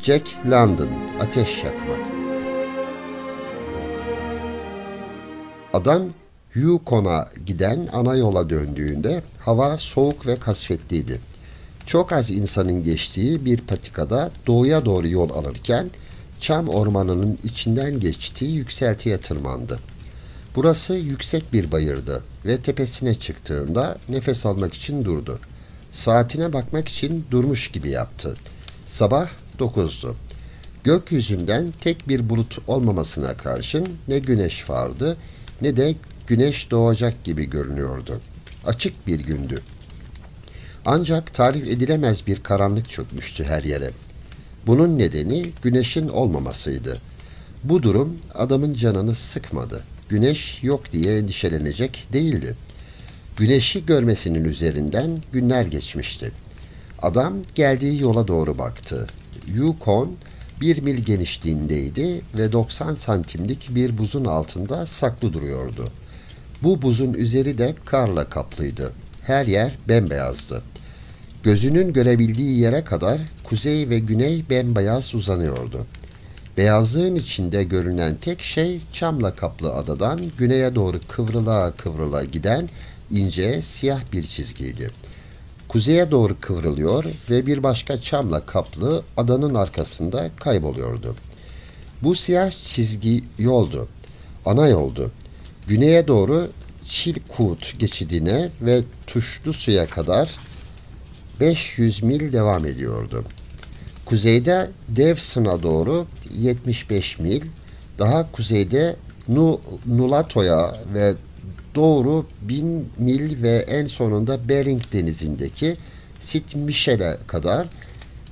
Jack London, Ateş Yakmak. Adam Yukon'a giden ana yola döndüğünde hava soğuk ve kasvetliydi. Çok az insanın geçtiği bir patikada doğuya doğru yol alırken çam ormanının içinden geçtiği yükseltiye tırmandı. Burası yüksek bir bayırdı ve tepesine çıktığında nefes almak için durdu. Saatine bakmak için durmuş gibi yaptı. Sabah 9'du. Gökyüzünden tek bir bulut olmamasına karşın ne güneş vardı ne de güneş doğacak gibi görünüyordu. Açık bir gündü. Ancak tarif edilemez bir karanlık çökmüştü her yere. Bunun nedeni güneşin olmamasıydı. Bu durum adamın canını sıkmadı. Güneş yok diye endişelenecek değildi. Güneşi görmesinin üzerinden günler geçmişti. Adam geldiği yola doğru baktı. Yukon 1 mil genişliğindeydi ve 90 santimlik bir buzun altında saklı duruyordu. Bu buzun üzeri de karla kaplıydı. Her yer bembeyazdı. Gözünün görebildiği yere kadar kuzey ve güney bembeyaz uzanıyordu. Beyazlığın içinde görünen tek şey çamla kaplı adadan güneye doğru kıvrıla kıvrıla giden ince siyah bir çizgiydi. Kuzeye doğru kıvrılıyor ve bir başka çamla kaplı adanın arkasında kayboluyordu. Bu siyah çizgi yoldu, ana yoldu. Güneye doğru Chilkoot geçidine ve Tuşlu Su'ya kadar 500 mil devam ediyordu. Kuzeyde Dawson'a doğru 75 mil, daha kuzeyde Nulato'ya ve doğru 1000 mil ve en sonunda Bering Denizi'ndeki St. Michel'e kadar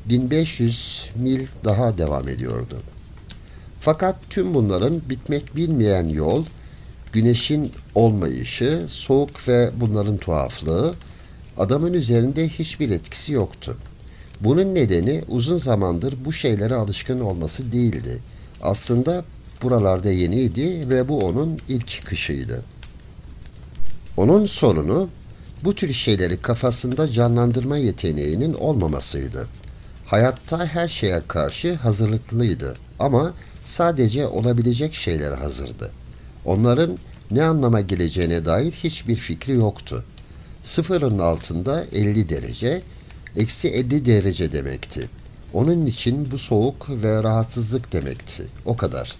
1500 mil daha devam ediyordu. Fakat tüm bunların bitmek bilmeyen yol, güneşin olmayışı, soğuk ve bunların tuhaflığı, adamın üzerinde hiçbir etkisi yoktu. Bunun nedeni uzun zamandır bu şeylere alışkın olması değildi. Aslında buralarda yeniydi ve bu onun ilk kışıydı. Onun sorunu bu tür şeyleri kafasında canlandırma yeteneğinin olmamasıydı. Hayatta her şeye karşı hazırlıklıydı ama sadece olabilecek şeylere hazırdı. Onların ne anlama geleceğine dair hiçbir fikri yoktu. Sıfırın altında 50 derece, eksi 50 derece demekti. Onun için bu soğuk ve rahatsızlık demekti. O kadar.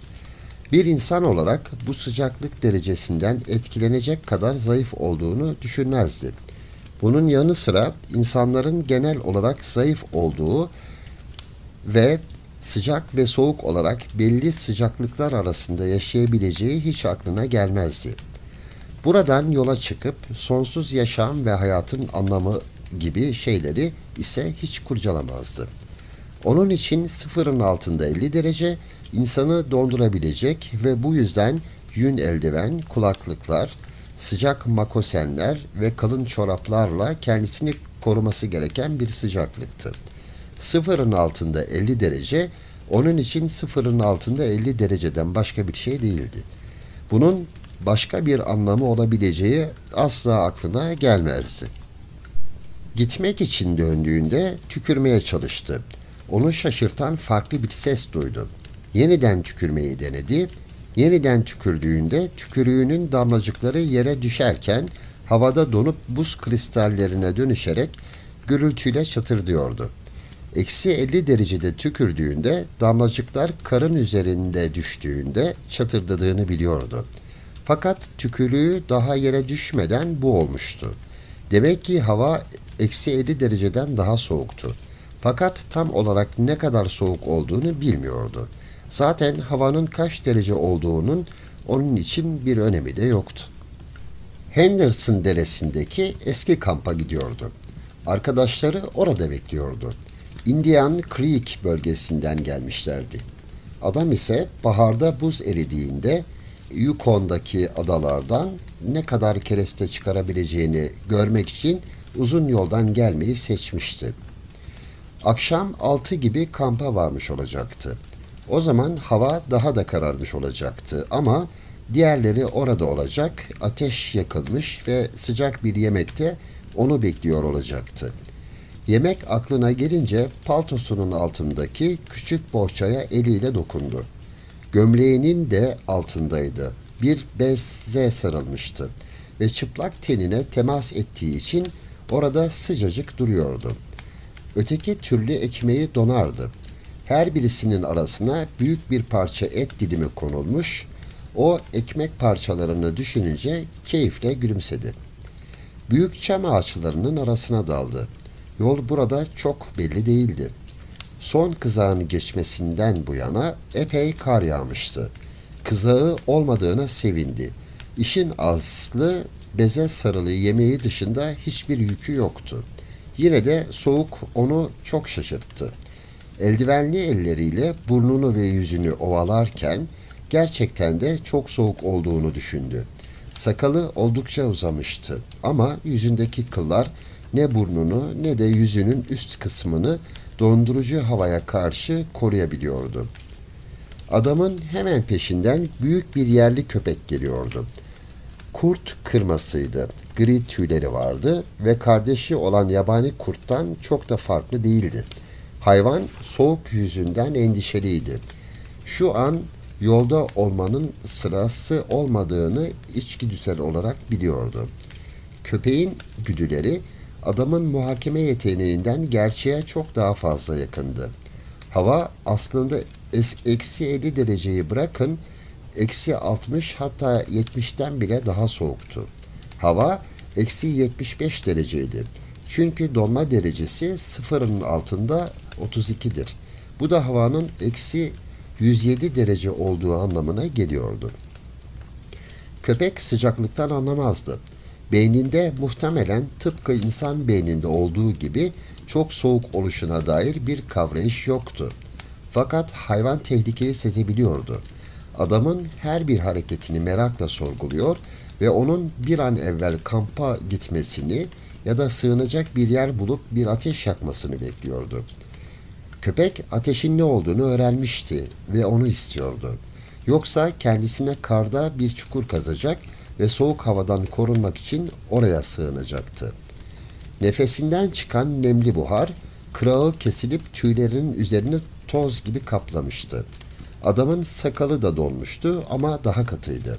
Bir insan olarak bu sıcaklık derecesinden etkilenecek kadar zayıf olduğunu düşünmezdi. Bunun yanı sıra insanların genel olarak zayıf olduğu ve sıcak ve soğuk olarak belli sıcaklıklar arasında yaşayabileceği hiç aklına gelmezdi. Buradan yola çıkıp sonsuz yaşam ve hayatın anlamı gibi şeyleri ise hiç kurcalamazdı. Onun için sıfırın altında 50 derece insanı dondurabilecek ve bu yüzden yün eldiven, kulaklıklar, sıcak makosenler ve kalın çoraplarla kendisini koruması gereken bir sıcaklıktı. Sıfırın altında 50 derece onun için sıfırın altında 50 dereceden başka bir şey değildi. Bunun başka bir anlamı olabileceği asla aklına gelmezdi. Gitmek için döndüğünde tükürmeye çalıştı. Onu şaşırtan farklı bir ses duydu. Yeniden tükürmeyi denedi. Yeniden tükürdüğünde tükürüğünün damlacıkları yere düşerken havada donup buz kristallerine dönüşerek gürültüyle çatırdıyordu. Eksi 50 derecede tükürdüğünde damlacıklar karın üzerinde düştüğünde çatırdadığını biliyordu. Fakat tükürüğü daha yere düşmeden bu olmuştu. Demek ki hava eksi 50 dereceden daha soğuktu. Fakat tam olarak ne kadar soğuk olduğunu bilmiyordu. Zaten havanın kaç derece olduğunun onun için bir önemi de yoktu. Henderson Deresi'ndeki eski kampa gidiyordu. Arkadaşları orada bekliyordu. Indian Creek bölgesinden gelmişlerdi. Adam ise baharda buz eridiğinde Yukon'daki adalardan ne kadar kereste çıkarabileceğini görmek için uzun yoldan gelmeyi seçmişti. Akşam 6 gibi kampa varmış olacaktı. O zaman hava daha da kararmış olacaktı ama diğerleri orada olacak, ateş yakılmış ve sıcak bir yemekte onu bekliyor olacaktı. Yemek aklına gelince paltosunun altındaki küçük bohçaya eliyle dokundu. Gömleğinin de altındaydı. Bir beze sarılmıştı ve çıplak tenine temas ettiği için orada sıcacık duruyordu. Öteki türlü ekmeği donardı. Her birisinin arasına büyük bir parça et dilimi konulmuş. O ekmek parçalarını düşününce keyifle gülümsedi. Büyük çam ağaçlarının arasına daldı. Yol burada çok belli değildi. Son kızağın geçmesinden bu yana epey kar yağmıştı. Kızağı olmadığına sevindi. İşin aslı beze sarılı yemeği dışında hiçbir yükü yoktu. Yine de soğuk onu çok şaşırttı. Eldivenli elleriyle burnunu ve yüzünü ovalarken gerçekten de çok soğuk olduğunu düşündü. Sakalı oldukça uzamıştı ama yüzündeki kıllar ne burnunu ne de yüzünün üst kısmını dondurucu havaya karşı koruyabiliyordu. Adamın hemen peşinden büyük bir yerli köpek geliyordu. Kurt kırmasıydı, gri tüyleri vardı ve kardeşi olan yabani kurttan çok da farklı değildi. Hayvan soğuk yüzünden endişeliydi. Şu an yolda olmanın sırası olmadığını içgüdüsel olarak biliyordu. Köpeğin güdüleri adamın muhakeme yeteneğinden gerçeğe çok daha fazla yakındı. Hava aslında eksi 50 dereceyi bırakın eksi 60 hatta 70'ten bile daha soğuktu. Hava eksi 75 dereceydi. Çünkü donma derecesi sıfırın altında 32'dir. Bu da havanın eksi 107 derece olduğu anlamına geliyordu. Köpek sıcaklıktan anlamazdı. Beyninde muhtemelen tıpkı insan beyninde olduğu gibi çok soğuk oluşuna dair bir kavrayış yoktu. Fakat hayvan tehlikeyi sezebiliyordu. Adamın her bir hareketini merakla sorguluyor ve onun bir an evvel kampa gitmesini ya da sığınacak bir yer bulup bir ateş yakmasını bekliyordu. Köpek ateşin ne olduğunu öğrenmişti ve onu istiyordu. Yoksa kendisine karda bir çukur kazacak ve soğuk havadan korunmak için oraya sığınacaktı. Nefesinden çıkan nemli buhar, kırağı kesilip tüylerinin üzerini toz gibi kaplamıştı. Adamın sakalı da donmuştu ama daha katıydı.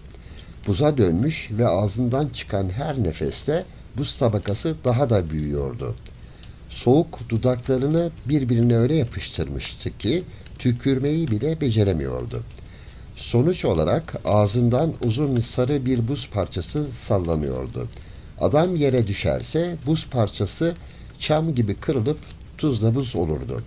Buza dönmüş ve ağzından çıkan her nefeste buz tabakası daha da büyüyordu. Soğuk dudaklarını birbirine öyle yapıştırmıştı ki tükürmeyi bile beceremiyordu. Sonuç olarak ağzından uzun sarı bir buz parçası sallanıyordu. Adam yere düşerse buz parçası çam gibi kırılıp tuzla buz olurdu.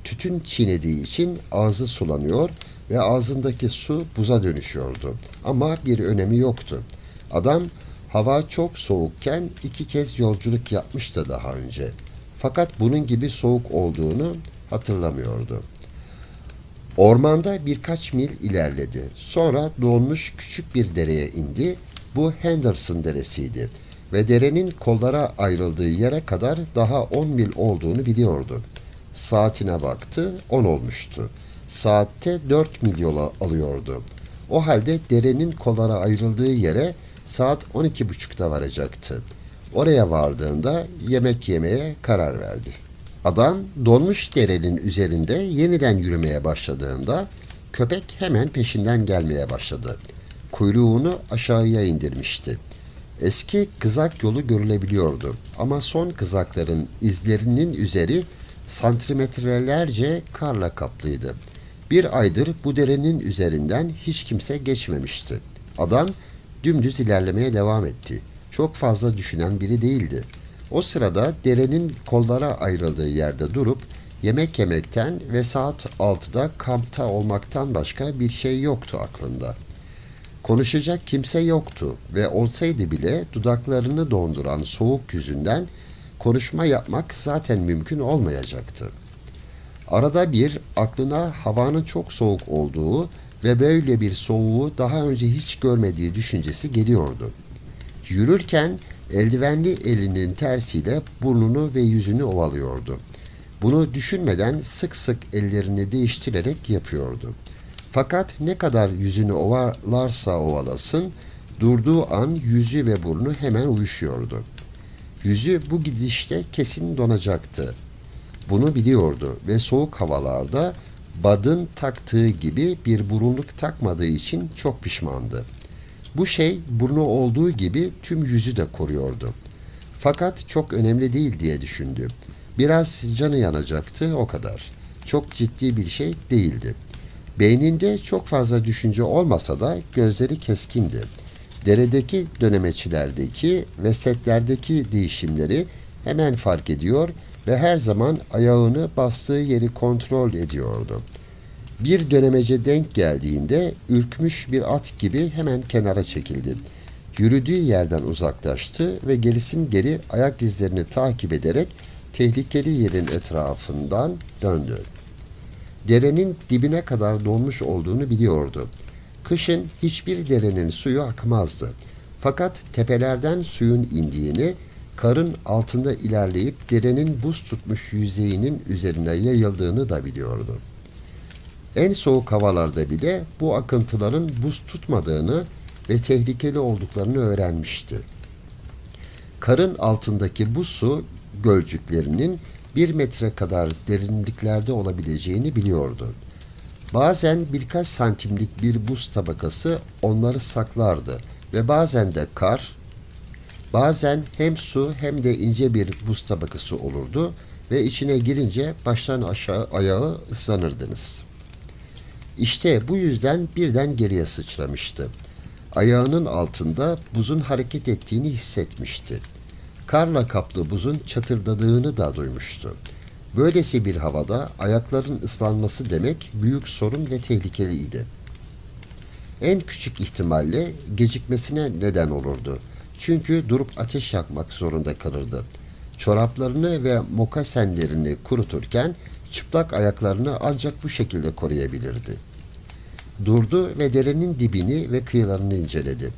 Tütün çiğnediği için ağzı sulanıyor ve ağzındaki su buza dönüşüyordu. Ama bir önemi yoktu. Adam hava çok soğukken 2 kez yolculuk yapmıştı daha önce. Fakat bunun gibi soğuk olduğunu hatırlamıyordu. Ormanda birkaç mil ilerledi. Sonra donmuş küçük bir dereye indi. Bu Henderson Deresi'ydi ve derenin kollara ayrıldığı yere kadar daha 10 mil olduğunu biliyordu. Saatine baktı, 10 olmuştu. Saatte 4 mil yol alıyordu. O halde derenin kollara ayrıldığı yere saat 12.30'da varacaktı. Oraya vardığında yemek yemeye karar verdi. Adam donmuş derenin üzerinde yeniden yürümeye başladığında köpek hemen peşinden gelmeye başladı. Kuyruğunu aşağıya indirmişti. Eski kızak yolu görülebiliyordu ama son kızakların izlerinin üzeri santimetrelerce karla kaplıydı. Bir aydır bu derenin üzerinden hiç kimse geçmemişti. Adam dümdüz ilerlemeye devam etti. Çok fazla düşünen biri değildi. O sırada derenin kollara ayrıldığı yerde durup yemek yemekten ve saat 6'da kampta olmaktan başka bir şey yoktu aklında. Konuşacak kimse yoktu ve olsaydı bile dudaklarını donduran soğuk yüzünden konuşma yapmak zaten mümkün olmayacaktı. Arada bir aklına havanın çok soğuk olduğu ve böyle bir soğuğu daha önce hiç görmediği düşüncesi geliyordu. Yürürken eldivenli elinin tersiyle burnunu ve yüzünü ovalıyordu. Bunu düşünmeden sık sık ellerini değiştirerek yapıyordu. Fakat ne kadar yüzünü ovalarsa ovalasın, durduğu an yüzü ve burnu hemen uyuşuyordu. Yüzü bu gidişte kesin donacaktı. Bunu biliyordu ve soğuk havalarda Bud'ın taktığı gibi bir burunluk takmadığı için çok pişmandı. Bu şey burnu olduğu gibi tüm yüzü de koruyordu. Fakat çok önemli değil diye düşündü. Biraz canı yanacaktı, o kadar. Çok ciddi bir şey değildi. Beyninde çok fazla düşünce olmasa da gözleri keskindi. Deredeki dönemeçilerdeki ve setlerdeki değişimleri hemen fark ediyor ve her zaman ayağını bastığı yeri kontrol ediyordu. Bir dönemece denk geldiğinde ürkmüş bir at gibi hemen kenara çekildi. Yürüdüğü yerden uzaklaştı ve gerisin geri ayak izlerini takip ederek tehlikeli yerin etrafından döndü. Derenin dibine kadar donmuş olduğunu biliyordu. Kışın hiçbir derenin suyu akmazdı. Fakat tepelerden suyun indiğini, karın altında ilerleyip derenin buz tutmuş yüzeyinin üzerine yayıldığını da biliyordu. En soğuk havalarda bile bu akıntıların buz tutmadığını ve tehlikeli olduklarını öğrenmişti. Karın altındaki bu su gölcüklerinin 1 metre kadar derinliklerde olabileceğini biliyordu. Bazen birkaç santimlik bir buz tabakası onları saklardı ve bazen de kar, bazen hem su hem de ince bir buz tabakası olurdu ve içine girince baştan aşağı ayağı ıslanırdınız. İşte bu yüzden birden geriye sıçramıştı. Ayağının altında buzun hareket ettiğini hissetmişti. Karla kaplı buzun çatırdadığını da duymuştu. Böylesi bir havada ayakların ıslanması demek büyük sorun ve tehlikeliydi. En küçük ihtimalle gecikmesine neden olurdu. Çünkü durup ateş yakmak zorunda kalırdı. Çoraplarını ve mokasenlerini kuruturken çıplak ayaklarını ancak bu şekilde koruyabilirdi. Durdu ve derenin dibini ve kıyılarını inceledi.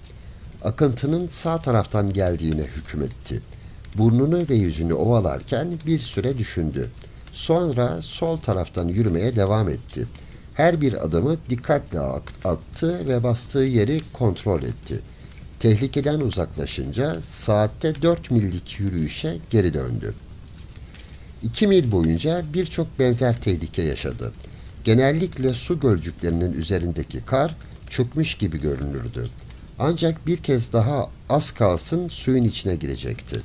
Akıntının sağ taraftan geldiğine hükmetti. Burnunu ve yüzünü ovalarken bir süre düşündü. Sonra sol taraftan yürümeye devam etti. Her bir adımı dikkatle attı ve bastığı yeri kontrol etti. Tehlikeden uzaklaşınca saatte 4 millik yürüyüşe geri döndü. 2 mil boyunca birçok benzer tehlike yaşadı. Genellikle su gölcüklerinin üzerindeki kar çökmüş gibi görünürdü. Ancak bir kez daha az kalsın suyun içine girecekti.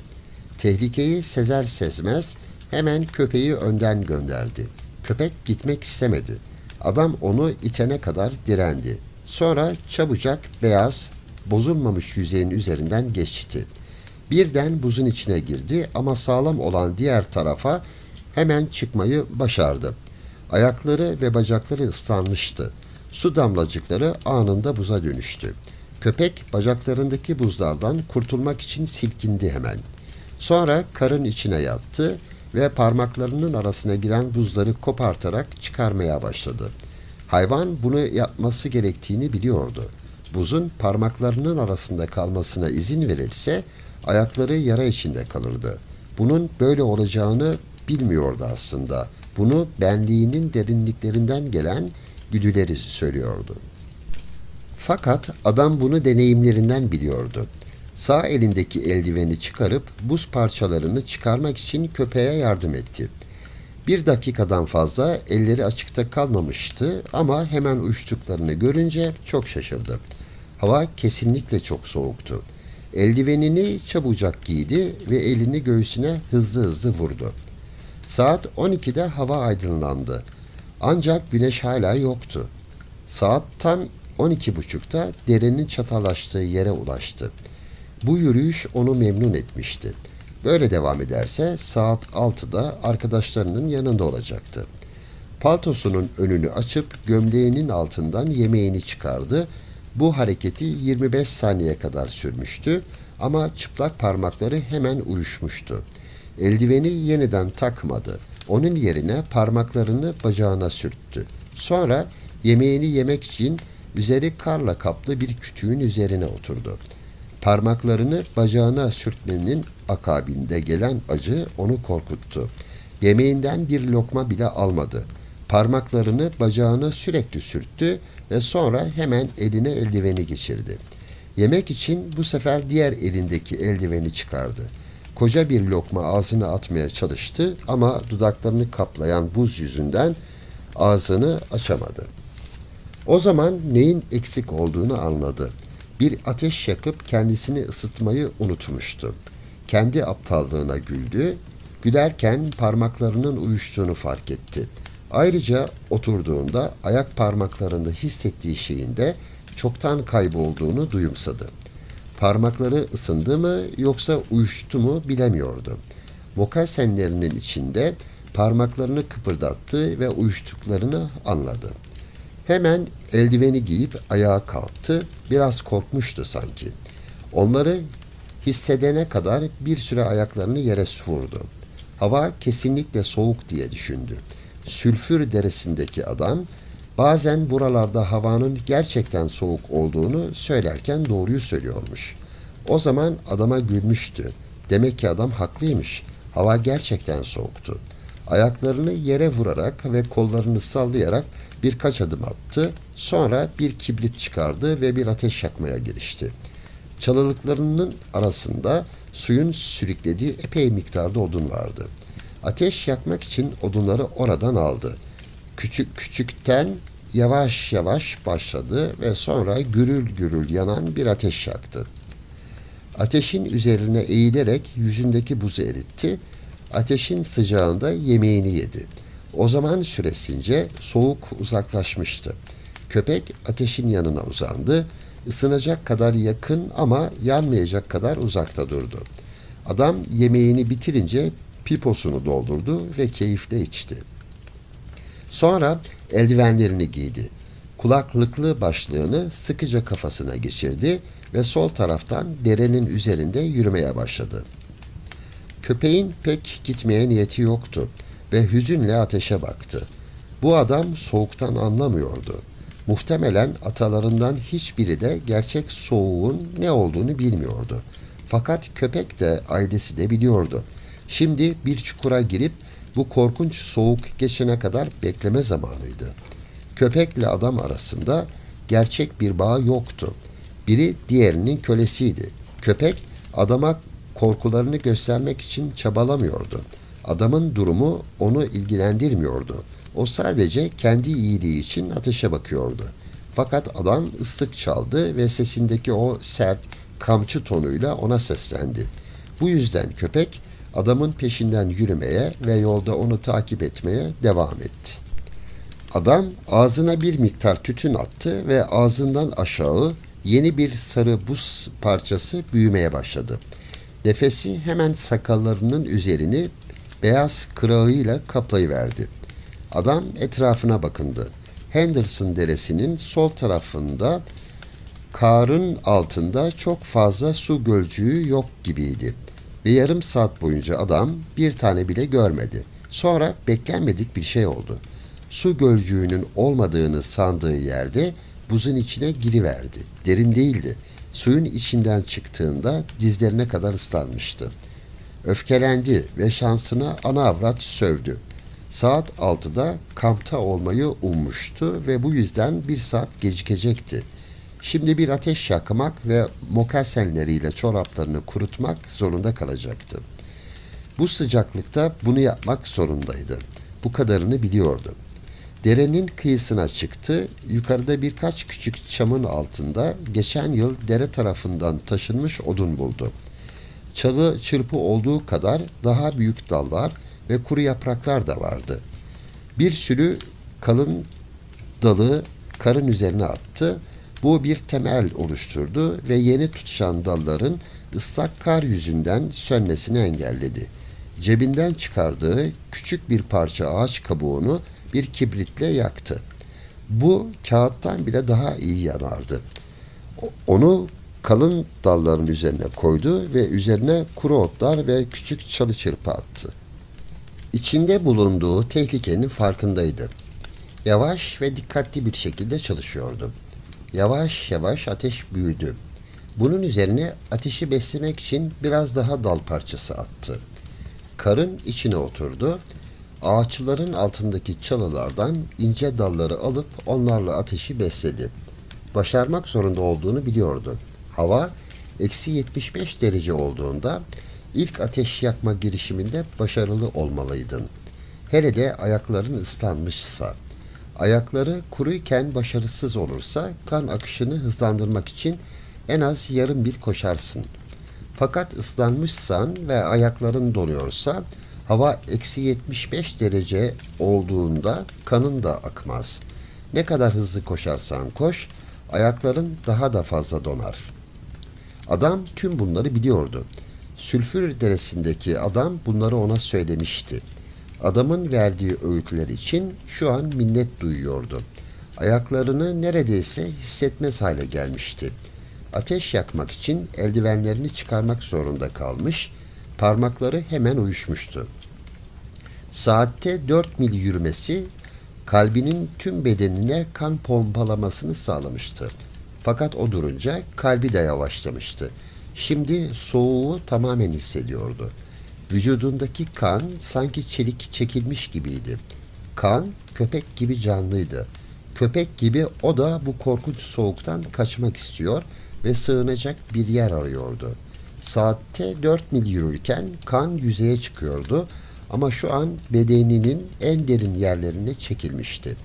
Tehlikeyi sezer sezmez hemen köpeği önden gönderdi. Köpek gitmek istemedi. Adam onu itene kadar direndi. Sonra çabucak beyaz, bozulmamış yüzeyin üzerinden geçti. Birden buzun içine girdi ama sağlam olan diğer tarafa hemen çıkmayı başardı. Ayakları ve bacakları ıslanmıştı. Su damlacıkları anında buza dönüştü. Köpek bacaklarındaki buzlardan kurtulmak için silkindi hemen. Sonra karın içine yattı ve parmaklarının arasına giren buzları kopartarak çıkarmaya başladı. Hayvan bunu yapması gerektiğini biliyordu. Buzun parmaklarının arasında kalmasına izin verilse ayakları yara içinde kalırdı. Bunun böyle olacağını bilmiyordu aslında. Bunu benliğinin derinliklerinden gelen güdüleri söylüyordu. Fakat adam bunu deneyimlerinden biliyordu. Sağ elindeki eldiveni çıkarıp buz parçalarını çıkarmak için köpeğe yardım etti. 1 dakikadan fazla elleri açıkta kalmamıştı ama hemen uçtuklarını görünce çok şaşırdı. Hava kesinlikle çok soğuktu. Eldivenini çabucak giydi ve elini göğsüne hızlı hızlı vurdu. Saat 12'de hava aydınlandı. Ancak güneş hala yoktu. Saat tam 12.30'da derenin çatallaştığı yere ulaştı. Bu yürüyüş onu memnun etmişti. Böyle devam ederse saat 6'da arkadaşlarının yanında olacaktı. Paltosunun önünü açıp gömleğinin altından yemeğini çıkardı. Bu hareketi 25 saniye kadar sürmüştü ama çıplak parmakları hemen uyuşmuştu. Eldiveni yeniden takmadı. Onun yerine parmaklarını bacağına sürttü. Sonra yemeğini yemek için üzeri karla kaplı bir kütüğün üzerine oturdu. Parmaklarını bacağına sürtmenin akabinde gelen acı onu korkuttu. Yemeğinden bir lokma bile almadı. Parmaklarını bacağına sürekli sürttü ve sonra hemen eline eldiveni geçirdi. Yemek için bu sefer diğer elindeki eldiveni çıkardı. Koca bir lokma ağzına atmaya çalıştı ama dudaklarını kaplayan buz yüzünden ağzını açamadı. O zaman neyin eksik olduğunu anladı. Bir ateş yakıp kendisini ısıtmayı unutmuştu. Kendi aptallığına güldü. Gülerken parmaklarının uyuştuğunu fark etti. Ayrıca oturduğunda ayak parmaklarında hissettiği şeyin de çoktan kaybolduğunu duyumsadı. Parmakları ısındı mı yoksa uyuştu mu bilemiyordu. Mokassenlerinin içinde parmaklarını kıpırdattı ve uyuştuklarını anladı. Hemen eldiveni giyip ayağa kalktı. Biraz korkmuştu sanki. Onları hissedene kadar bir süre ayaklarını yere vurdu. Hava kesinlikle soğuk diye düşündü. Sülfür deresindeki adam bazen buralarda havanın gerçekten soğuk olduğunu söylerken doğruyu söylüyormuş. O zaman adama gülmüştü. Demek ki adam haklıymış. Hava gerçekten soğuktu. Ayaklarını yere vurarak ve kollarını sallayarak birkaç adım attı. Sonra bir kibrit çıkardı ve bir ateş yakmaya girişti. Çalılıklarının arasında suyun sürüklediği epey miktarda odun vardı. Ateş yakmak için odunları oradan aldı. Küçük küçükten yavaş yavaş başladı ve sonra gürül gürül yanan bir ateş yaktı. Ateşin üzerine eğilerek yüzündeki buzu eritti. Ateşin sıcağında yemeğini yedi. O zaman süresince soğuk uzaklaşmıştı. Köpek ateşin yanına uzandı. Isınacak kadar yakın ama yanmayacak kadar uzakta durdu. Adam yemeğini bitirince piposunu doldurdu ve keyifle içti. Sonra eldivenlerini giydi. Kulaklıklı başlığını sıkıca kafasına geçirdi ve sol taraftan derenin üzerinde yürümeye başladı. Köpeğin pek gitmeye niyeti yoktu ve hüzünle ateşe baktı. Bu adam soğuktan anlamıyordu. Muhtemelen atalarından hiçbiri de gerçek soğuğun ne olduğunu bilmiyordu. Fakat köpek de ailesi de biliyordu. Şimdi bir çukura girip bu korkunç soğuk geçene kadar bekleme zamanıydı. Köpekle adam arasında gerçek bir bağ yoktu. Biri diğerinin kölesiydi. Köpek adama korkularını göstermek için çabalamıyordu. Adamın durumu onu ilgilendirmiyordu. O sadece kendi iyiliği için ateşe bakıyordu. Fakat adam ıslık çaldı ve sesindeki o sert, kamçı tonuyla ona seslendi. Bu yüzden köpek adamın peşinden yürümeye ve yolda onu takip etmeye devam etti. Adam ağzına bir miktar tütün attı ve ağzından aşağı yeni bir sarı buz parçası büyümeye başladı. Nefesi hemen sakallarının üzerini beyaz kırağıyla kaplayıverdi. Adam etrafına bakındı. Henderson deresinin sol tarafında karın altında çok fazla su gölcüğü yok gibiydi. Ve yarım saat boyunca adam bir tane bile görmedi. Sonra beklenmedik bir şey oldu. Su gölcüğünün olmadığını sandığı yerde buzun içine giriverdi. Derin değildi. Suyun içinden çıktığında dizlerine kadar ıslanmıştı. Öfkelendi ve şansına ana avrat sövdü. Saat 6'da kampta olmayı ummuştu ve bu yüzden bir saat gecikecekti. Şimdi bir ateş yakmak ve mokassenleriyle çoraplarını kurutmak zorunda kalacaktı. Bu sıcaklıkta bunu yapmak zorundaydı. Bu kadarını biliyordu. Derenin kıyısına çıktı. Yukarıda birkaç küçük çamın altında geçen yıl dere tarafından taşınmış odun buldu. Çalı çırpı olduğu kadar daha büyük dallar ve kuru yapraklar da vardı. Bir sürü kalın dalı karın üzerine attı. Bu bir temel oluşturdu ve yeni tutuşan dalların ıslak kar yüzünden sönmesini engelledi. Cebinden çıkardığı küçük bir parça ağaç kabuğunu bir kibritle yaktı. Bu kağıttan bile daha iyi yanardı. Onu kalın dalların üzerine koydu ve üzerine kuru otlar ve küçük çalı çırpı attı. İçinde bulunduğu tehlikenin farkındaydı. Yavaş ve dikkatli bir şekilde çalışıyordu. Yavaş yavaş ateş büyüdü. Bunun üzerine ateşi beslemek için biraz daha dal parçası attı. Karın içine oturdu. Ağaçların altındaki çalılardan ince dalları alıp onlarla ateşi besledi. Başarmak zorunda olduğunu biliyordu. Hava eksi 75 derece olduğunda İlk ateş yakma girişiminde başarılı olmalıydın. Hele de ayakların ıslanmışsa. Ayakları kuruyken başarısız olursa kan akışını hızlandırmak için en az yarım mil koşarsın. Fakat ıslanmışsan ve ayakların donuyorsa hava -75 derece olduğunda kanın da akmaz. Ne kadar hızlı koşarsan koş, ayakların daha da fazla donar. Adam tüm bunları biliyordu. Sülfür Deresi'ndeki adam bunları ona söylemişti. Adamın verdiği öğütler için şu an minnet duyuyordu. Ayaklarını neredeyse hissetmez hale gelmişti. Ateş yakmak için eldivenlerini çıkarmak zorunda kalmış, parmakları hemen uyuşmuştu. Saatte 4 mil yürümesi kalbinin tüm bedenine kan pompalamasını sağlamıştı. Fakat o durunca kalbi de yavaşlamıştı. Şimdi soğuğu tamamen hissediyordu. Vücudundaki kan sanki çelik çekilmiş gibiydi. Kan köpek gibi canlıydı. Köpek gibi o da bu korkunç soğuktan kaçmak istiyor ve sığınacak bir yer arıyordu. Saatte 4 mil yürürken kan yüzeye çıkıyordu ama şu an bedeninin en derin yerlerine çekilmişti.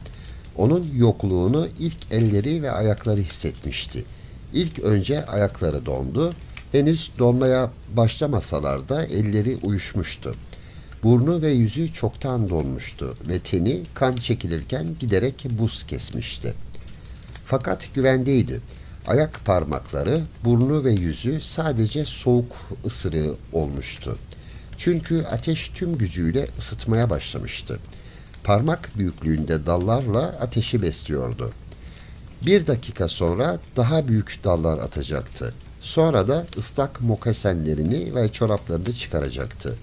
Onun yokluğunu ilk elleri ve ayakları hissetmişti. İlk önce ayakları dondu. Henüz donmaya başlamasalar da elleri uyuşmuştu. Burnu ve yüzü çoktan donmuştu ve teni kan çekilirken giderek buz kesmişti. Fakat güvendeydi. Ayak parmakları, burnu ve yüzü sadece soğuk ısırığı olmuştu. Çünkü ateş tüm gücüyle ısıtmaya başlamıştı. Parmak büyüklüğünde dallarla ateşi besliyordu. 1 dakika sonra daha büyük dallar atacaktı. Sonra da ıslak mokasenlerini ve çoraplarını çıkaracaktı.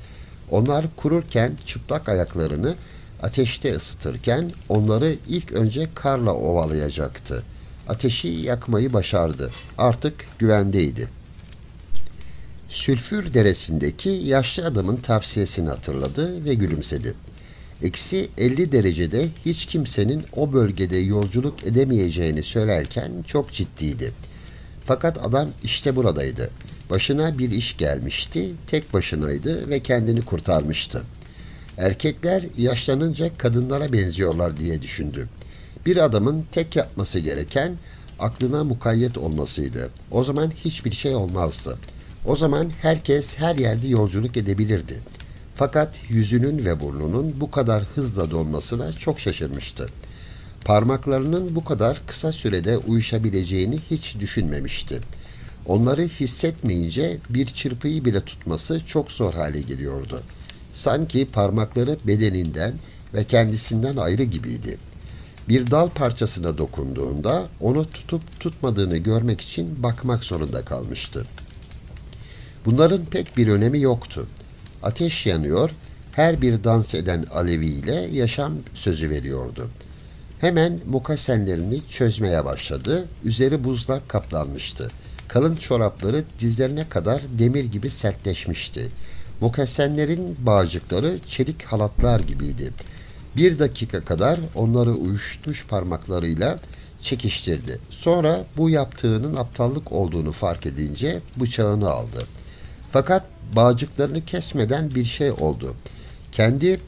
Onlar kururken çıplak ayaklarını ateşte ısıtırken onları ilk önce karla ovalayacaktı. Ateşi yakmayı başardı. Artık güvendeydi. Sülfür Deresi'ndeki yaşlı adamın tavsiyesini hatırladı ve gülümsedi. -50 derecede hiç kimsenin o bölgede yolculuk edemeyeceğini söylerken çok ciddiydi. Fakat adam işte buradaydı. Başına bir iş gelmişti, tek başınaydı ve kendini kurtarmıştı. Erkekler yaşlanınca kadınlara benziyorlar diye düşündü. Bir adamın tek yapması gereken aklına mukayyet olmasıydı. O zaman hiçbir şey olmazdı. O zaman herkes her yerde yolculuk edebilirdi. Fakat yüzünün ve burnunun bu kadar hızla donmasına çok şaşırmıştı. Parmaklarının bu kadar kısa sürede uyuşabileceğini hiç düşünmemişti. Onları hissetmeyince bir çırpıyı bile tutması çok zor hale geliyordu. Sanki parmakları bedeninden ve kendisinden ayrı gibiydi. Bir dal parçasına dokunduğunda onu tutup tutmadığını görmek için bakmak zorunda kalmıştı. Bunların pek bir önemi yoktu. Ateş yanıyor, her bir dans eden aleviyle yaşam sözü veriyordu. Hemen mokasenlerini çözmeye başladı, üzeri buzla kaplanmıştı. Kalın çorapları dizlerine kadar demir gibi sertleşmişti. Mokasenlerin bağcıkları çelik halatlar gibiydi. 1 dakika kadar onları uyuşmuş parmaklarıyla çekiştirdi. Sonra bu yaptığının aptallık olduğunu fark edince bıçağını aldı. Fakat bağcıklarını kesmeden bir şey oldu. Kendi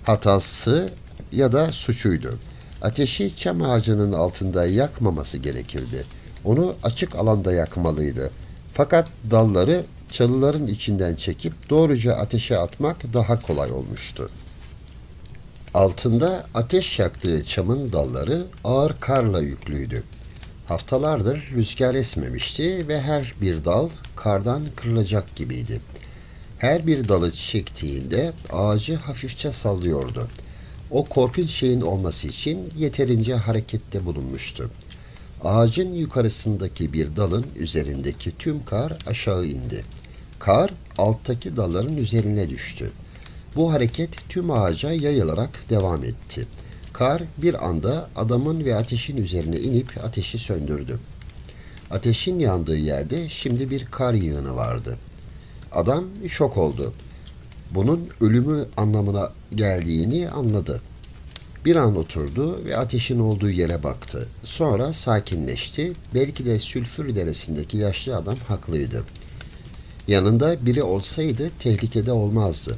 hatası ya da suçuydu. Ateşi çam ağacının altında yakmaması gerekirdi. Onu açık alanda yakmalıydı. Fakat dalları çalıların içinden çekip doğruca ateşe atmak daha kolay olmuştu. Altında ateş yaktığı çamın dalları ağır karla yüklüydü. Haftalardır rüzgar esmemişti ve her bir dal kardan kırılacak gibiydi. Her bir dalı çektiğinde ağacı hafifçe sallıyordu. O korkunç şeyin olması için yeterince harekette bulunmuştu. Ağacın yukarısındaki bir dalın üzerindeki tüm kar aşağı indi. Kar alttaki dalların üzerine düştü. Bu hareket tüm ağaca yayılarak devam etti. Kar bir anda adamın ve ateşin üzerine inip ateşi söndürdü. Ateşin yandığı yerde şimdi bir kar yığını vardı. Adam şok oldu. Bunun ölümü anlamına geldiğini anladı. Bir an oturdu ve ateşin olduğu yere baktı. Sonra sakinleşti. Belki de Sülfür Deresi'ndeki yaşlı adam haklıydı. Yanında biri olsaydı tehlikede olmazdı.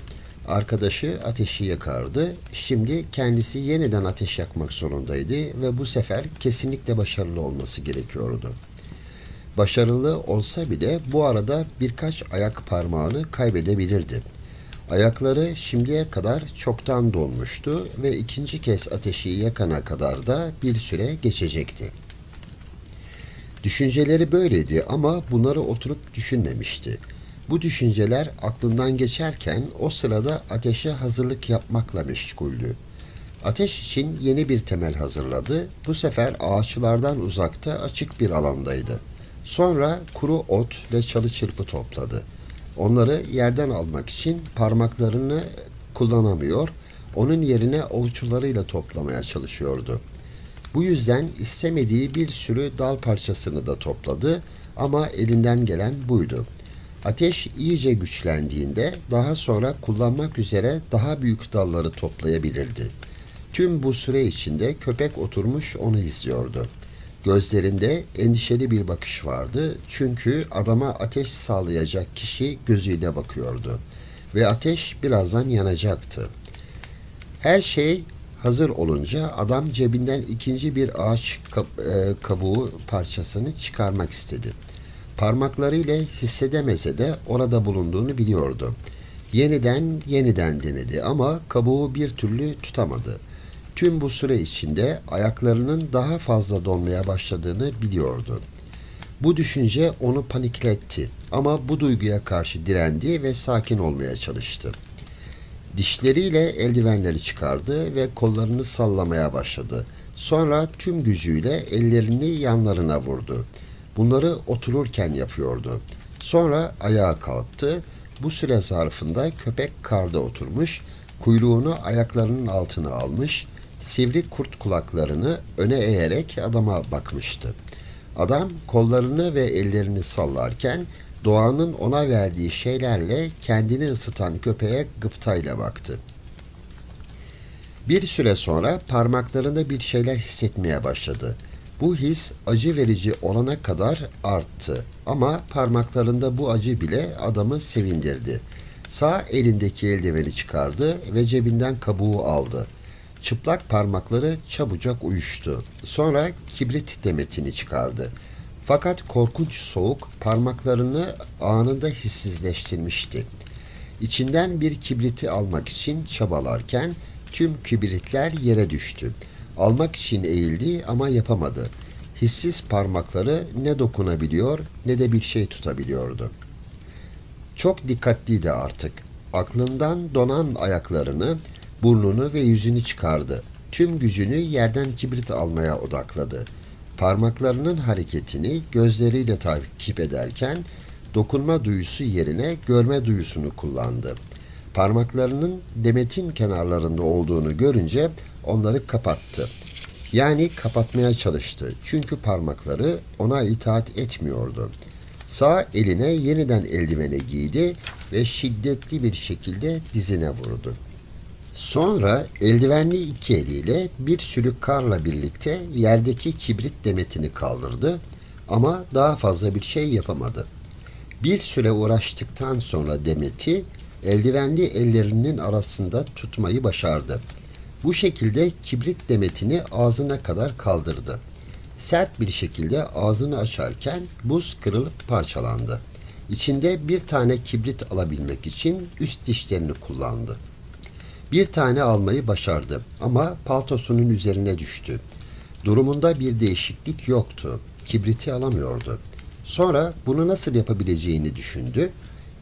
Arkadaşı ateşi yakardı. Şimdi kendisi yeniden ateş yakmak zorundaydı ve bu sefer kesinlikle başarılı olması gerekiyordu. Başarılı olsa bile bu arada birkaç ayak parmağını kaybedebilirdi. Ayakları şimdiye kadar çoktan donmuştu ve ikinci kez ateşi yakana kadar da bir süre geçecekti. Düşünceleri böyleydi ama bunları oturup düşünmemişti. Bu düşünceler aklından geçerken o sırada ateşe hazırlık yapmakla meşguldü. Ateş için yeni bir temel hazırladı. Bu sefer ağaçlardan uzakta açık bir alandaydı. Sonra kuru ot ve çalı çırpı topladı. Onları yerden almak için parmaklarını kullanamıyor, onun yerine avuçlarıyla toplamaya çalışıyordu. Bu yüzden istemediği bir sürü dal parçasını da topladı ama elinden gelen buydu. Ateş iyice güçlendiğinde daha sonra kullanmak üzere daha büyük dalları toplayabilirdi. Tüm bu süre içinde köpek oturmuş onu izliyordu. Gözlerinde endişeli bir bakış vardı çünkü adama ateş sağlayacak kişi gözüyle bakıyordu ve ateş birazdan yanacaktı. Her şey hazır olunca adam cebinden ikinci bir ağaç kabuğu parçasını çıkarmak istedi. Parmaklarıyla hissedemese de orada bulunduğunu biliyordu. Yeniden denedi ama kabuğu bir türlü tutamadı. Tüm bu süre içinde ayaklarının daha fazla donmaya başladığını biliyordu. Bu düşünce onu panikletti ama bu duyguya karşı direndi ve sakin olmaya çalıştı. Dişleriyle eldivenleri çıkardı ve kollarını sallamaya başladı. Sonra tüm gücüyle ellerini yanlarına vurdu. Bunları otururken yapıyordu. Sonra ayağa kalktı. Bu süre zarfında köpek karda oturmuş, kuyruğunu ayaklarının altına almış, sivri kurt kulaklarını öne eğerek adama bakmıştı. Adam kollarını ve ellerini sallarken doğanın ona verdiği şeylerle kendini ısıtan köpeğe gıptayla baktı. Bir süre sonra parmaklarında bir şeyler hissetmeye başladı. Bu his acı verici olana kadar arttı ama parmaklarında bu acı bile adamı sevindirdi. Sağ elindeki eldiveni çıkardı ve cebinden kabuğu aldı. Çıplak parmakları çabucak uyuştu. Sonra kibrit demetini çıkardı. Fakat korkunç soğuk parmaklarını anında hissizleştirmişti. İçinden bir kibriti almak için çabalarken tüm kibritler yere düştü. Almak için eğildi ama yapamadı. Hissiz parmakları ne dokunabiliyor ne de bir şey tutabiliyordu. Çok dikkatliydi artık. Aklından donan ayaklarını, burnunu ve yüzünü çıkardı. Tüm gücünü yerden kibrit almaya odakladı. Parmaklarının hareketini gözleriyle takip ederken dokunma duyusu yerine görme duyusunu kullandı. Parmaklarının demetin kenarlarında olduğunu görünce onları kapattı. Yani kapatmaya çalıştı. Çünkü parmakları ona itaat etmiyordu. Sağ eline yeniden eldiveni giydi ve şiddetli bir şekilde dizine vurdu. Sonra eldivenli iki eliyle bir sürü karla birlikte yerdeki kibrit demetini kaldırdı ama daha fazla bir şey yapamadı. Bir süre uğraştıktan sonra demeti eldivenli ellerinin arasında tutmayı başardı. Bu şekilde kibrit demetini ağzına kadar kaldırdı. Sert bir şekilde ağzını açarken buz kırılıp parçalandı. İçinde bir tane kibrit alabilmek için üst dişlerini kullandı. Bir tane almayı başardı ama paltosunun üzerine düştü. Durumunda bir değişiklik yoktu. Kibriti alamıyordu. Sonra bunu nasıl yapabileceğini düşündü.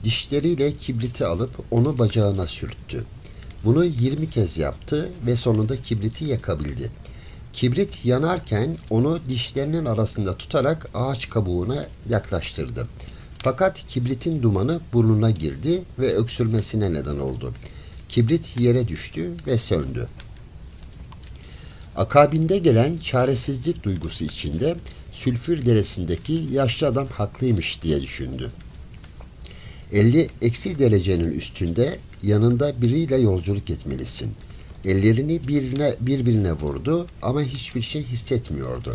Dişleriyle kibriti alıp onu bacağına sürttü. Bunu 20 kez yaptı ve sonunda kibriti yakabildi. Kibrit yanarken onu dişlerinin arasında tutarak ağaç kabuğuna yaklaştırdı. Fakat kibritin dumanı burnuna girdi ve öksürmesine neden oldu. Kibrit yere düştü ve söndü. Akabinde gelen çaresizlik duygusu içinde sülfür deresindeki yaşlı adam haklıymış diye düşündü. 50 derecenin üstünde yanında biriyle yolculuk etmelisin. Ellerini birbirine vurdu ama hiçbir şey hissetmiyordu.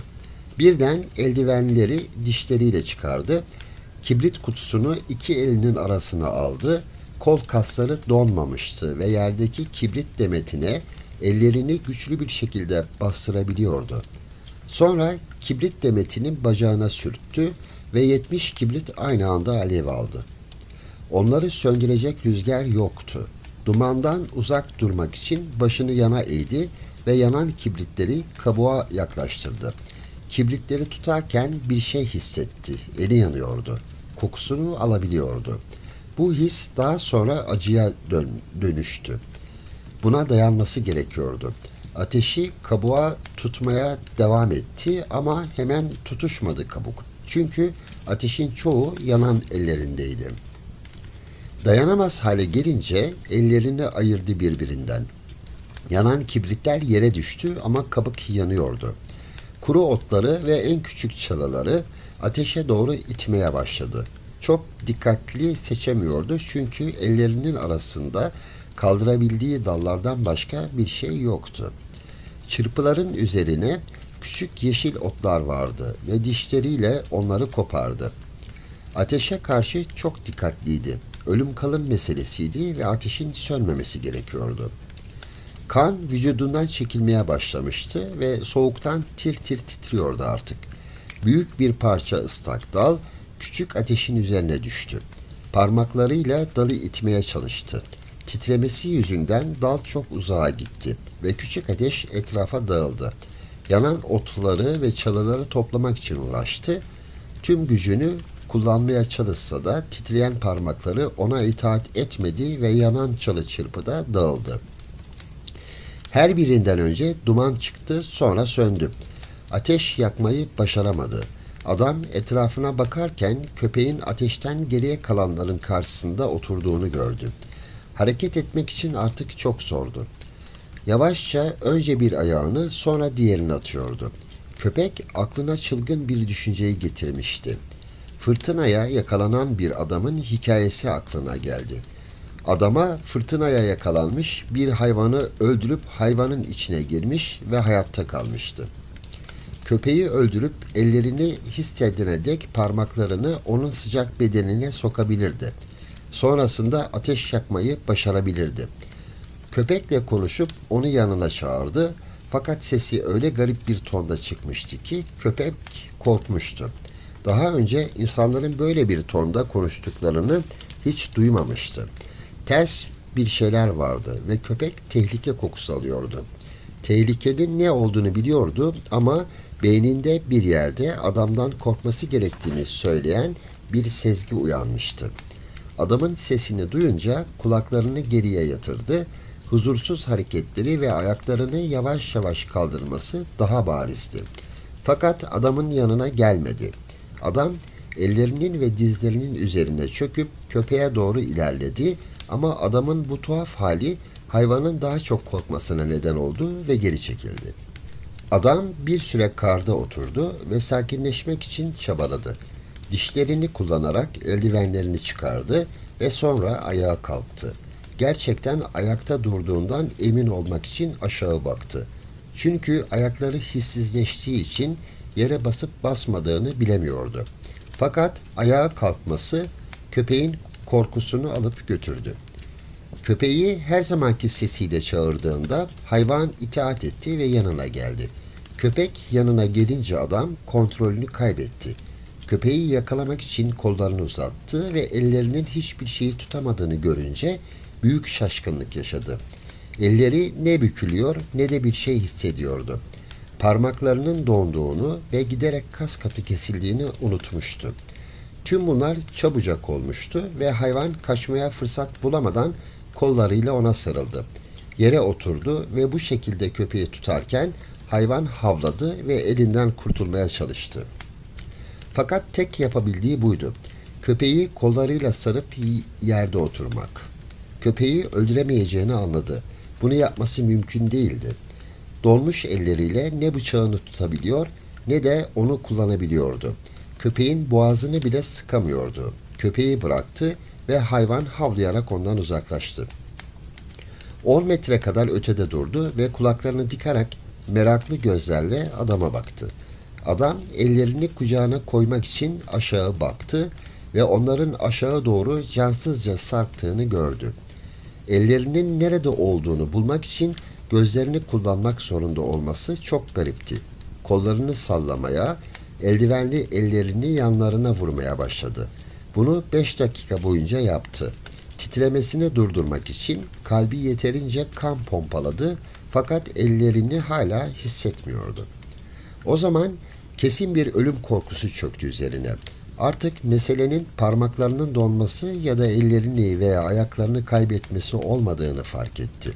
Birden eldivenleri dişleriyle çıkardı. Kibrit kutusunu iki elinin arasına aldı. Kol kasları donmamıştı ve yerdeki kibrit demetine ellerini güçlü bir şekilde bastırabiliyordu. Sonra kibrit demetinin bacağına sürttü ve 70 kibrit aynı anda alev aldı. Onları söndürecek rüzgar yoktu. Dumandan uzak durmak için başını yana eğdi ve yanan kibritleri kabuğa yaklaştırdı. Kibritleri tutarken bir şey hissetti. Eli yanıyordu. Kokusunu alabiliyordu. Bu his daha sonra acıya dönüştü. Buna dayanması gerekiyordu. Ateşi kabuğa tutmaya devam etti ama hemen tutuşmadı kabuk. Çünkü ateşin çoğu yanan ellerindeydi. Dayanamaz hale gelince ellerini ayırdı birbirinden. Yanan kibritler yere düştü ama kabuk yanıyordu. Kuru otları ve en küçük çalıları ateşe doğru itmeye başladı. Çok dikkatli seçemiyordu çünkü ellerinin arasında kaldırabildiği dallardan başka bir şey yoktu. Çırpıların üzerine küçük yeşil otlar vardı ve dişleriyle onları kopardı. Ateşe karşı çok dikkatliydi. Ölüm kalım meselesiydi ve ateşin sönmemesi gerekiyordu. Kan vücudundan çekilmeye başlamıştı ve soğuktan tir tir titriyordu artık. Büyük bir parça ıslak dal küçük ateşin üzerine düştü. Parmaklarıyla dalı itmeye çalıştı. Titremesi yüzünden dal çok uzağa gitti ve küçük ateş etrafa dağıldı. Yanan otları ve çalıları toplamak için uğraştı. Tüm gücünü kullanmaya çalışsa da titreyen parmakları ona itaat etmedi ve yanan çalı çırpıda dağıldı. Her birinden önce duman çıktı, sonra söndü. Ateş yakmayı başaramadı. Adam etrafına bakarken köpeğin ateşten geriye kalanların karşısında oturduğunu gördü. Hareket etmek için artık çok zordu. Yavaşça önce bir ayağını sonra diğerini atıyordu. Köpek aklına çılgın bir düşünceyi getirmişti. Fırtınaya yakalanan bir adamın hikayesi aklına geldi. Adama fırtınaya yakalanmış bir hayvanı öldürüp hayvanın içine girmiş ve hayatta kalmıştı. Köpeği öldürüp ellerini hissedene dek parmaklarını onun sıcak bedenine sokabilirdi. Sonrasında ateş yakmayı başarabilirdi. Köpekle konuşup onu yanına çağırdı fakat sesi öyle garip bir tonda çıkmıştı ki köpek korkmuştu. Daha önce insanların böyle bir tonda konuştuklarını hiç duymamıştı. Ters bir şeyler vardı ve köpek tehlike kokusu alıyordu. Tehlikenin ne olduğunu biliyordu ama beyninde bir yerde adamdan korkması gerektiğini söyleyen bir sezgi uyanmıştı. Adamın sesini duyunca kulaklarını geriye yatırdı. Huzursuz hareketleri ve ayaklarını yavaş yavaş kaldırması daha barizdi. Fakat adamın yanına gelmedi. Adam ellerinin ve dizlerinin üzerine çöküp köpeğe doğru ilerledi ama adamın bu tuhaf hali hayvanın daha çok korkmasına neden oldu ve geri çekildi. Adam bir süre karda oturdu ve sakinleşmek için çabaladı. Dişlerini kullanarak eldivenlerini çıkardı ve sonra ayağa kalktı. Gerçekten ayakta durduğundan emin olmak için aşağı baktı. Çünkü ayakları hissizleştiği için yere basıp basmadığını bilemiyordu. Fakat ayağa kalkması köpeğin korkusunu alıp götürdü. Köpeği her zamanki sesiyle çağırdığında hayvan itaat etti ve yanına geldi. Köpek yanına gelince adam kontrolünü kaybetti. Köpeği yakalamak için kollarını uzattı ve ellerinin hiçbir şeyi tutamadığını görünce büyük şaşkınlık yaşadı. Elleri ne bükülüyor ne de bir şey hissediyordu. Parmaklarının donduğunu ve giderek kas katı kesildiğini unutmuştu. Tüm bunlar çabucak olmuştu ve hayvan kaçmaya fırsat bulamadan kollarıyla ona sarıldı. Yere oturdu ve bu şekilde köpeği tutarken hayvan havladı ve elinden kurtulmaya çalıştı. Fakat tek yapabildiği buydu. Köpeği kollarıyla sarıp yerde oturmak. Köpeği öldüremeyeceğini anladı. Bunu yapması mümkün değildi. Donmuş elleriyle ne bıçağını tutabiliyor ne de onu kullanabiliyordu. Köpeğin boğazını bile sıkamıyordu. Köpeği bıraktı ve hayvan havlayarak ondan uzaklaştı. 10 metre kadar ötede durdu ve kulaklarını dikarak meraklı gözlerle adama baktı. Adam ellerini kucağına koymak için aşağı baktı ve onların aşağı doğru cansızca sarktığını gördü. Ellerinin nerede olduğunu bulmak için gözlerini kullanmak zorunda olması çok garipti. Kollarını sallamaya, eldivenli ellerini yanlarına vurmaya başladı. Bunu 5 dakika boyunca yaptı. Titremesini durdurmak için kalbi yeterince kan pompaladı fakat ellerini hala hissetmiyordu. O zaman kesin bir ölüm korkusu çöktü üzerine. Artık meselenin parmaklarının donması ya da ellerini veya ayaklarını kaybetmesi olmadığını fark etti.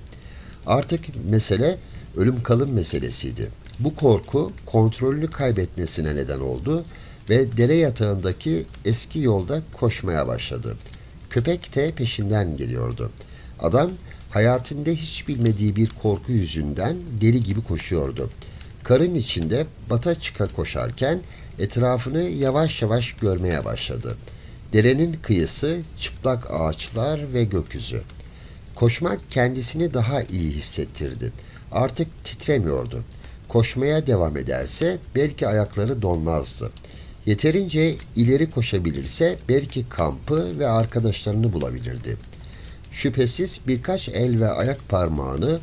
Artık mesele ölüm kalım meselesiydi. Bu korku kontrolünü kaybetmesine neden oldu ve dere yatağındaki eski yolda koşmaya başladı. Köpek de peşinden geliyordu. Adam hayatında hiç bilmediği bir korku yüzünden deli gibi koşuyordu. Karın içinde bata çıka koşarken etrafını yavaş yavaş görmeye başladı. Derenin kıyısı, çıplak ağaçlar ve gökyüzü. Koşmak kendisini daha iyi hissettirdi. Artık titremiyordu. Koşmaya devam ederse belki ayakları donmazdı. Yeterince ileri koşabilirse belki kampı ve arkadaşlarını bulabilirdi. Şüphesiz birkaç el ve ayak parmağını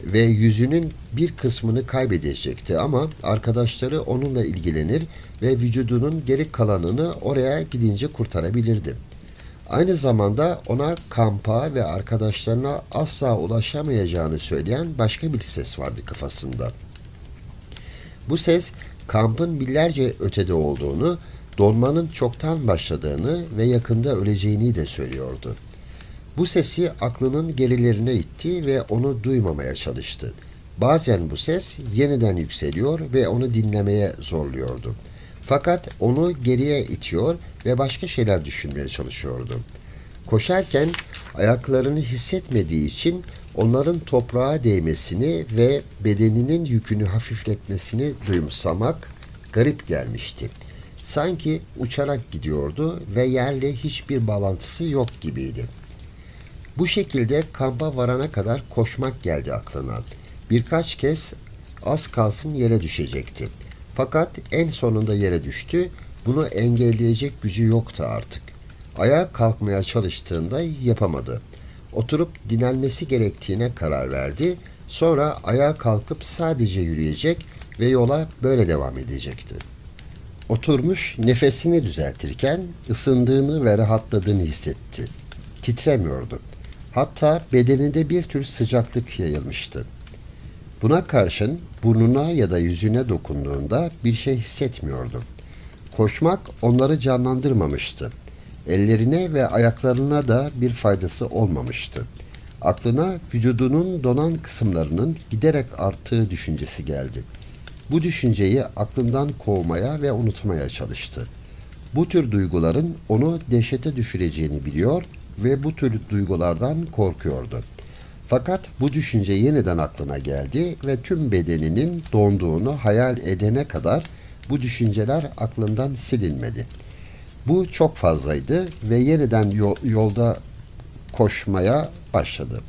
ve yüzünün bir kısmını kaybedecekti ama arkadaşları onunla ilgilenir ve vücudunun geri kalanını oraya gidince kurtarabilirdi. Aynı zamanda ona kampa ve arkadaşlarına asla ulaşamayacağını söyleyen başka bir ses vardı kafasında. Bu ses kampın binlerce ötede olduğunu, donmanın çoktan başladığını ve yakında öleceğini de söylüyordu. Bu sesi aklının gerilerine itti ve onu duymamaya çalıştı. Bazen bu ses yeniden yükseliyor ve onu dinlemeye zorluyordu. Fakat onu geriye itiyor ve başka şeyler düşünmeye çalışıyordu. Koşarken ayaklarını hissetmediği için onların toprağa değmesini ve bedeninin yükünü hafifletmesini duyumsamak garip gelmişti. Sanki uçarak gidiyordu ve yerle hiçbir bağlantısı yok gibiydi. Bu şekilde kampa varana kadar koşmak geldi aklına. Birkaç kez az kalsın yere düşecekti. Fakat en sonunda yere düştü. Bunu engelleyecek gücü yoktu artık. Ayağa kalkmaya çalıştığında yapamadı. Oturup dinlenmesi gerektiğine karar verdi. Sonra ayağa kalkıp sadece yürüyecek ve yola böyle devam edecekti. Oturmuş nefesini düzeltirken ısındığını ve rahatladığını hissetti. Titremiyordu. Hatta bedeninde bir tür sıcaklık yayılmıştı. Buna karşın burnuna ya da yüzüne dokunduğunda bir şey hissetmiyordu. Koşmak onları canlandırmamıştı. Ellerine ve ayaklarına da bir faydası olmamıştı. Aklına vücudunun donan kısımlarının giderek arttığı düşüncesi geldi. Bu düşünceyi aklından kovmaya ve unutmaya çalıştı. Bu tür duyguların onu dehşete düşüreceğini biliyor ve bu tür duygulardan korkuyordu. Fakat bu düşünce yeniden aklına geldi ve tüm bedeninin donduğunu hayal edene kadar bu düşünceler aklından silinmedi. Bu çok fazlaydı ve yeniden yolda koşmaya başladı.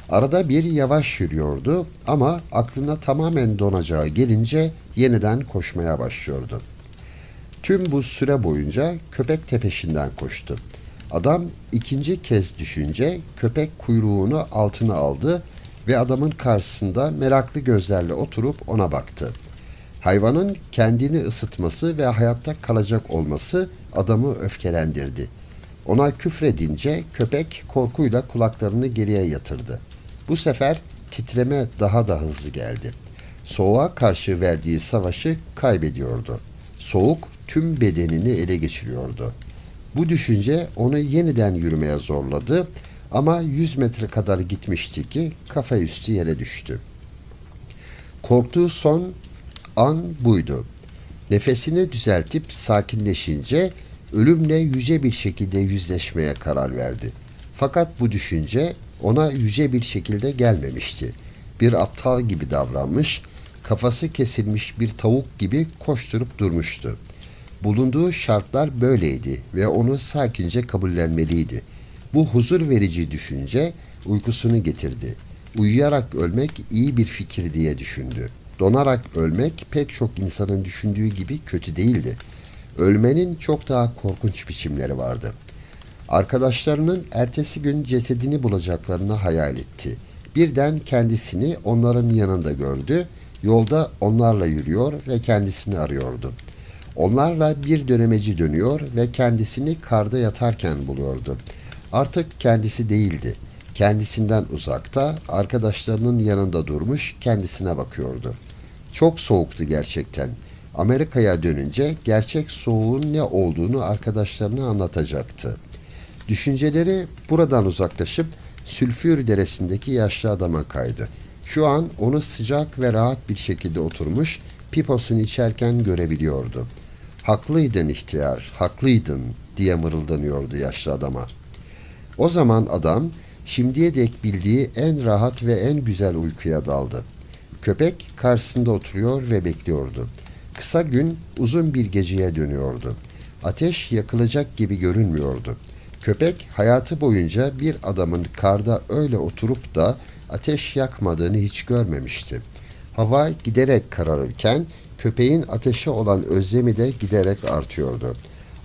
Arada bir yavaş yürüyordu ama aklına tamamen donacağı gelince yeniden koşmaya başlıyordu. Tüm bu süre boyunca köpek de peşinden koştu. Adam ikinci kez düşünce köpek kuyruğunu altına aldı ve adamın karşısında meraklı gözlerle oturup ona baktı. Hayvanın kendini ısıtması ve hayatta kalacak olması adamı öfkelendirdi. Ona küfredince köpek korkuyla kulaklarını geriye yatırdı. Bu sefer titreme daha da hızlı geldi. Soğuğa karşı verdiği savaşı kaybediyordu. Soğuk tüm bedenini ele geçiriyordu. Bu düşünce onu yeniden yürümeye zorladı ama 100 metre kadar gitmişti ki kafa üstü yere düştü. Korktuğu son an buydu. Nefesini düzeltip sakinleşince ölümle yüce bir şekilde yüzleşmeye karar verdi. Fakat bu düşünce ona yüce bir şekilde gelmemişti. Bir aptal gibi davranmış, kafası kesilmiş bir tavuk gibi koşturup durmuştu. Bulunduğu şartlar böyleydi ve onu sakince kabullenmeliydi. Bu huzur verici düşünce uykusunu getirdi. Uyuyarak ölmek iyi bir fikir diye düşündü. Donarak ölmek pek çok insanın düşündüğü gibi kötü değildi. Ölmenin çok daha korkunç biçimleri vardı. Arkadaşlarının ertesi gün cesedini bulacaklarını hayal etti. Birden kendisini onların yanında gördü. Yolda onlarla yürüyor ve kendisini arıyordu. Onlarla bir dönemeci dönüyor ve kendisini karda yatarken buluyordu. Artık kendisi değildi. Kendisinden uzakta, arkadaşlarının yanında durmuş, kendisine bakıyordu. Çok soğuktu gerçekten. Amerika'ya dönünce gerçek soğuğun ne olduğunu arkadaşlarına anlatacaktı. Düşünceleri buradan uzaklaşıp Sülfür Deresi'ndeki yaşlı adama kaydı. Şu an onu sıcak ve rahat bir şekilde oturmuş, piposunu içerken görebiliyordu. "Haklıydın ihtiyar, haklıydın," diye mırıldanıyordu yaşlı adama. O zaman adam şimdiye dek bildiği en rahat ve en güzel uykuya daldı. Köpek karşısında oturuyor ve bekliyordu. Kısa gün uzun bir geceye dönüyordu. Ateş yakılacak gibi görünmüyordu. Köpek hayatı boyunca bir adamın karda öyle oturup da ateş yakmadığını hiç görmemişti. Hava giderek kararırken köpeğin ateşe olan özlemi de giderek artıyordu.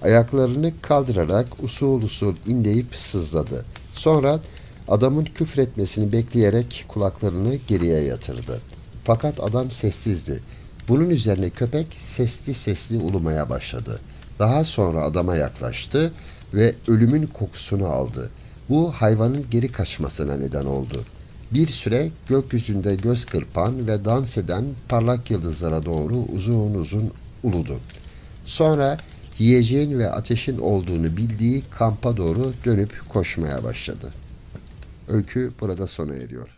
Ayaklarını kaldırarak usul usul inleyip sızladı. Sonra adamın küfretmesini bekleyerek kulaklarını geriye yatırdı. Fakat adam sessizdi. Bunun üzerine köpek sesli sesli ulumaya başladı. Daha sonra adama yaklaştı ve ölümün kokusunu aldı. Bu hayvanın geri kaçmasına neden oldu. Bir süre gökyüzünde göz kırpan ve dans eden parlak yıldızlara doğru uzun uzun uludu. Sonra yiyeceğin ve ateşin olduğunu bildiği kampa doğru dönüp koşmaya başladı. Öykü burada sona eriyor.